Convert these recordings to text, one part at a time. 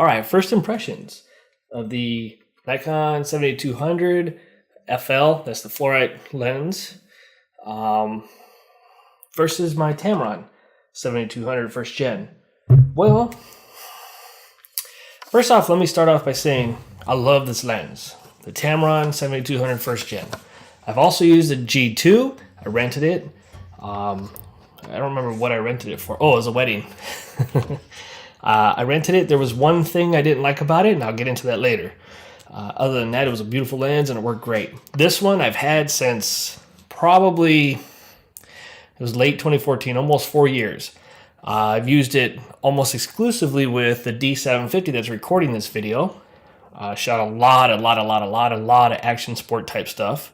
All right, first impressions of the Nikon 7200 FL, that's the fluorite lens, versus my Tamron 7200 first gen. Well, first off, let me start off by saying I love this lens, the Tamron 7200 first gen. I've also used the G2. I rented it. I don't remember what I rented it for. Oh, it was a wedding. I rented it. There was one thing I didn't like about it, and I'll get into that later. Other than that, it was a beautiful lens, and it worked great. This one I've had since probably, it was late 2014, almost 4 years. I've used it almost exclusively with the D750 that's recording this video. Shot a lot of action sport type stuff.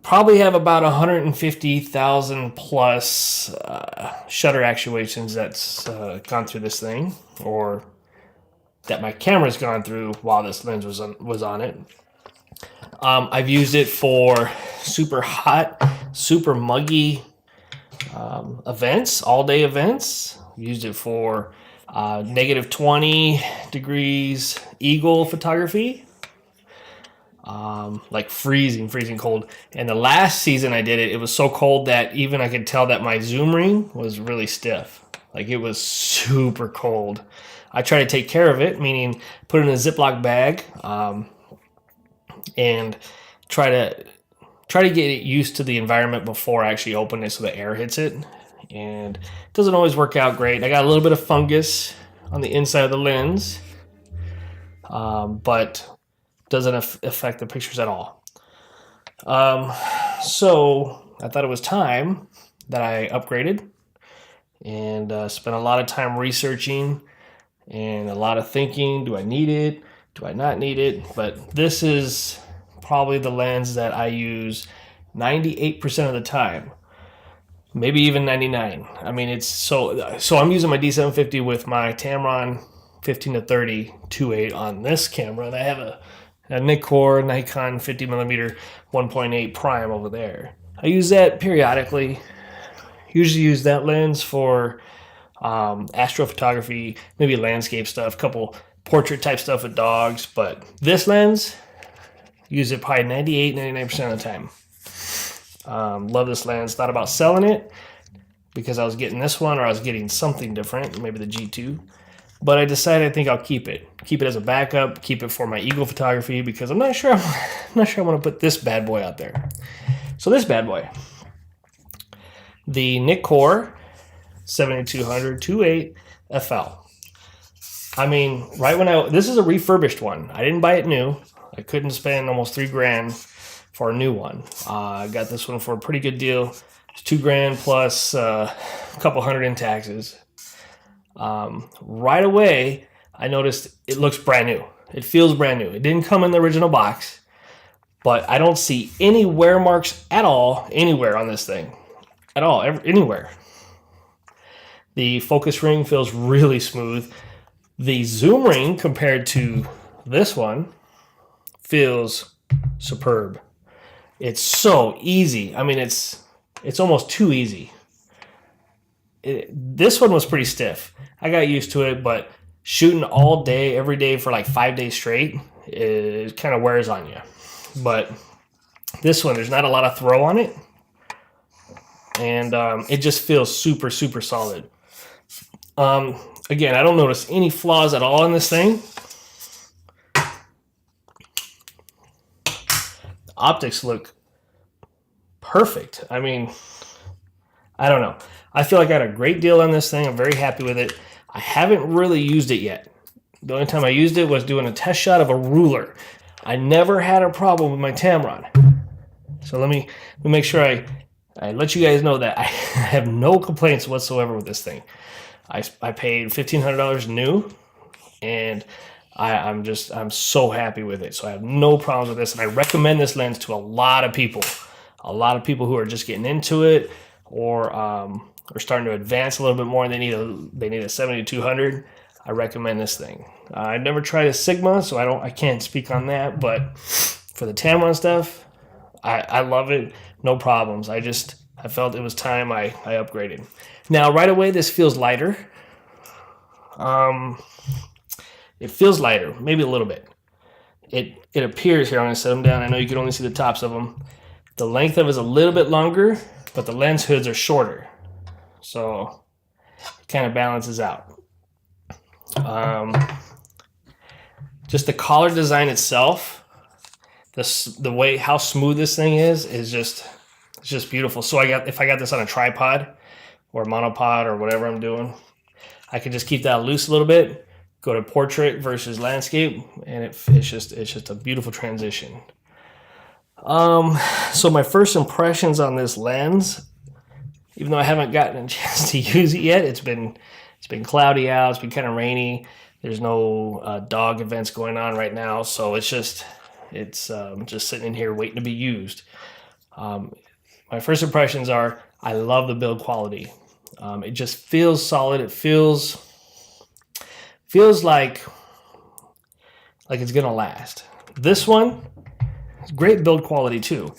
Probably have about 150,000 plus shutter actuations that's gone through this thing, or that my camera's gone through while this lens was on it. I've used it for super hot, super muggy events, all-day events. Used it for negative 20 degrees eagle photography. Like freezing cold. And the last season I did it, it was so cold that even I could tell that my zoom ring was really stiff. Like it was super cold. I try to take care of it, meaning put it in a Ziploc bag, and try to get it used to the environment before I actually open it so the air hits it. And it doesn't always work out great. I got a little bit of fungus on the inside of the lens, but doesn't affect the pictures at all. So I thought it was time that I upgraded, and spent a lot of time researching and a lot of thinking. Do I need it? Do I not need it? But this is probably the lens that I use 98% of the time, maybe even 99. I mean, it's so I'm using my D750 with my Tamron 15-30 2.8 on this camera, and I have a Nikon 50mm 1.8 prime over there. I use that periodically. Usually use that lens for astrophotography, maybe landscape stuff, couple portrait type stuff with dogs. But this lens, use it probably 98-99% of the time. Love this lens. Thought about selling it because I was getting this one, or I was getting something different, maybe the G2. But I decided I think I'll keep it. Keep it as a backup. Keep it for my eagle photography because I'm not sure I want to put this bad boy out there. So this bad boy, the Nikon 7200 2.8 FL. I mean, this is a refurbished one. I didn't buy it new. I couldn't spend almost $3,000 for a new one. I got this one for a pretty good deal. It's $2,000 plus a couple hundred in taxes. Right away, I noticed it looks brand new. It feels brand new. It didn't come in the original box, but I don't see any wear marks at all anywhere on this thing. At all, anywhere. The focus ring feels really smooth. The zoom ring compared to this one feels superb. It's so easy. I mean, it's almost too easy. This one was pretty stiff. I got used to it, but shooting all day, every day for like 5 days straight, it kind of wears on you. But this one, there's not a lot of throw on it, and it just feels super solid. Again, I don't notice any flaws at all in this thing. The optics look perfect. I mean, I don't know. I feel like I got a great deal on this thing. I'm very happy with it. I haven't really used it yet. The only time I used it was doing a test shot of a ruler. I never had a problem with my Tamron. So let me make sure I let you guys know that I have no complaints whatsoever with this thing. I paid $1,500 new, and I'm so happy with it. So I have no problems with this, and I recommend this lens to a lot of people. A lot of people who are just getting into it, or are starting to advance a little bit more, and they need a 7200. I recommend this thing. I've never tried a Sigma, so I can't speak on that. But for the Tamron stuff, I love it. No problems. I felt it was time I upgraded. Now right away, this feels lighter. It feels lighter, maybe a little bit. It appears here, I'm going to set them down. I know you can only see the tops of them. The length of it is a little bit longer, but the lens hoods are shorter. So it kind of balances out. Just the collar design itself, the way how smooth this thing is just, it's just beautiful. So if I got this on a tripod or monopod or whatever I'm doing, I can just keep that loose a little bit, go to portrait versus landscape, and it's just a beautiful transition. So my first impressions on this lens, even though I haven't gotten a chance to use it yet, it's been cloudy out, it's been kind of rainy. There's no dog events going on right now, so it's just sitting in here waiting to be used. My first impressions are, I love the build quality. It just feels solid. It feels like it's gonna last. This one, great build quality too,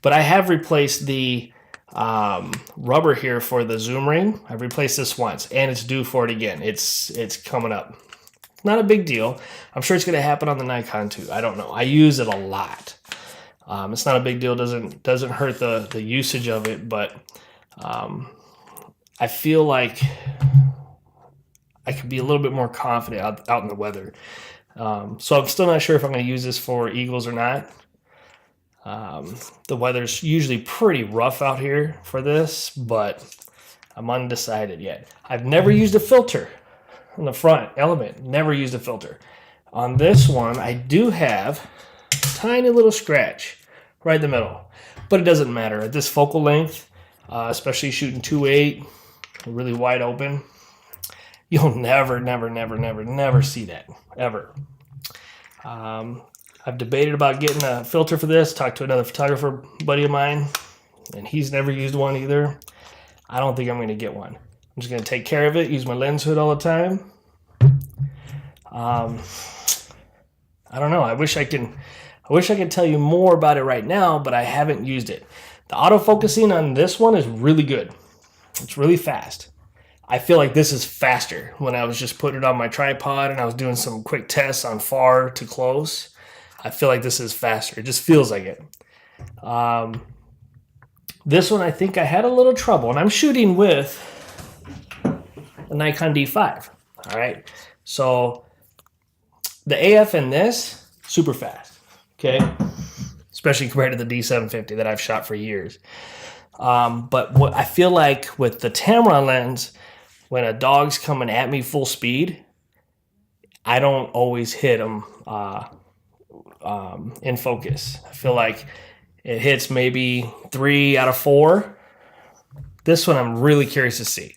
but I have replaced the rubber here for the zoom ring. I've replaced this once, and it's due for it again. It's coming up. Not a big deal. I'm sure it's going to happen on the Nikon too. I don't know. I use it a lot. It's not a big deal. Doesn't hurt the usage of it, but I feel like I could be a little bit more confident out in the weather. So I'm still not sure if I'm going to use this for eagles or not. The weather's usually pretty rough out here for this, but I'm undecided yet. I've never used a filter on the front element. Never used a filter. On this one, I do have a tiny little scratch right in the middle, but it doesn't matter. At this focal length, especially shooting 2.8, really wide open, you'll never see that, ever. I've debated about getting a filter for this, talked to another photographer buddy of mine, and he's never used one either. I don't think I'm going to get one. I'm just going to take care of it, use my lens hood all the time. I don't know. I wish I could tell you more about it right now, but I haven't used it. The autofocusing on this one is really good. It's really fast. I feel like this is faster. When I was just putting it on my tripod and I was doing some quick tests on far to close, I feel like this is faster. It just feels like it. This one, I think I had a little trouble, and I'm shooting with a Nikon D5. All right. So the AF in this, super fast. Okay. Especially compared to the D750 that I've shot for years. But what I feel like with the Tamron lens, when a dog's coming at me full speed, I don't always hit them in focus. I feel like it hits maybe 3 out of 4. This one I'm really curious to see.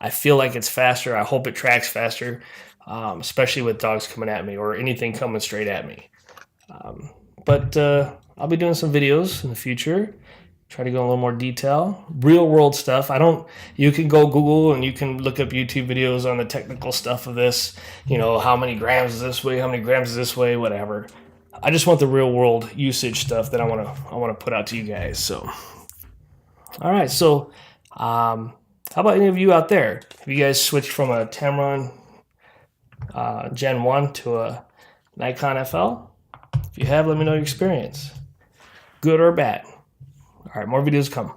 I feel like it's faster. I hope it tracks faster, especially with dogs coming at me or anything coming straight at me. But I'll be doing some videos in the future. Try to go in a little more detail. Real world stuff. You can go Google and you can look up YouTube videos on the technical stuff of this. You know, how many grams is this way? How many grams is this way? Whatever. I just want the real world usage stuff that I want to put out to you guys. So, all right. So, how about any of you out there? Have you guys switched from a Tamron Gen 1 to a Nikon FL? If you have, let me know your experience. Good or bad. All right, more videos come.